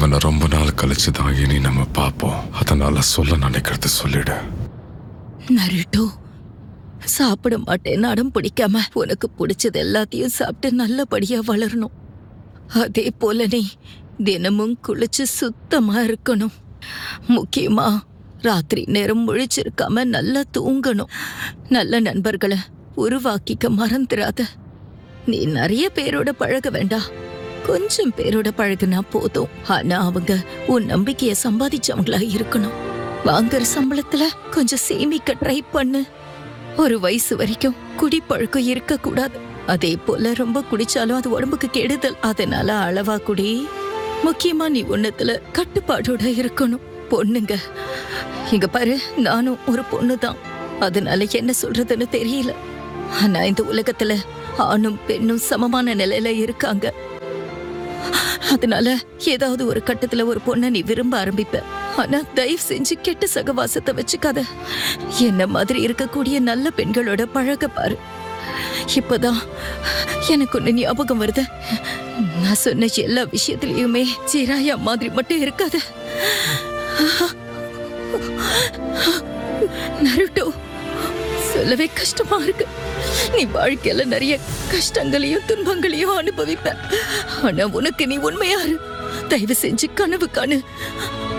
இவனை ரொம்ப நாள் கழிச்சுதான் இனி நம்ம பார்ப்போம். அதனால சொல்ல நினைக்கிறது சொல்லிடு. நருட்டோ, சாப்பிட மாட்டேன்னு அடம் பிடிக்காம உனக்கு பிடிச்சது எல்லாத்தையும் சாப்பிட்டு நல்லபடியா வளரணும். அதே போல நீ தினமும் குளிச்சு சுத்தமா இருக்கணும். முக்கியமா ராத்திரி நேரம் முழிச்சிருக்காம நல்லா தூங்கணும். நல்ல நண்பர்களை உருவாக்கிக்க மறந்துடாத. நீ நிறைய பேரோட பழக வேண்டாம், கொஞ்சம் பேரோட பழகுனா போதும். ஆனா அவங்க உன் நம்பிக்கைய சம்பாதிச்சவங்களா இருக்கணும். வாங்குற சம்பளத்துல கொஞ்சம் சேமிக்க ட்ரை பண்ணு. ஒரு வயசு வரைக்கும் குடிப்பழக்கம் இருக்க கூடாது. அதே போல ரொம்ப குடிச்சாலும் அது உடம்புக்கு கெடுதல். அதனால அளவா குடி. முக்கியமா நீ ஒன்னத்துல கட்டுப்பாடோட இருக்கணும். பொண்ணுங்க, இங்க பாரு, நானும் ஒரு பொண்ணுதான். அதனால என்ன சொல்றதுன்னு தெரியல. ஆனா இந்த உலகத்துல ஆணும் பெண்ணும் சமமான நிலையில இருக்காங்க. அதனால ஏதாவது ஒரு கட்டத்துல ஒரு பொண்ணை நீ விரும்ப ஆரம்பிப்ப. ஆனா தயவு செஞ்சு கெட்ட சகவாசத்தை வச்சுக்காத. என்ன மாதிரி இருக்கக்கூடிய நல்ல பெண்களோட பழக பாரு. இப்பதான் எனக்கு ஒண்ணு ஞாபகம் வருது. நான் சொன்ன எல்லா விஷயத்திலயுமே சிராயா மாதிரி மட்டும் இருக்காத. நருட்டோ, சொல்லவே கஷ்டமா இருக்கு. நீ வாழ்க்கையில நிறைய கஷ்டங்களையும் துன்பங்களையும் அனுபவிப்ப. ஆனா உனக்கு நீ உண்மையாரு. தயவு செஞ்சு கனவு காணு.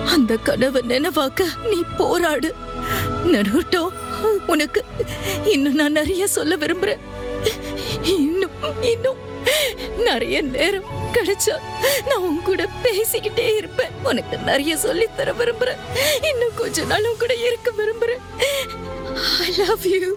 அந்த கனவை நினைவாக்க நீ போராடு. நருட்டோ, உனக்கு இன்னும் நான் நிறைய சொல்ல விரும்புறேன். இன்னும் நிறைய நேரம் கிடைச்சா நான் உன் கூட பேசிக்கிட்டே இருப்பேன். உனக்கு நிறைய சொல்லி தர விரும்புறேன். இன்னும் கொஞ்ச நாளும் கூட இருக்க விரும்புறேன். I love you.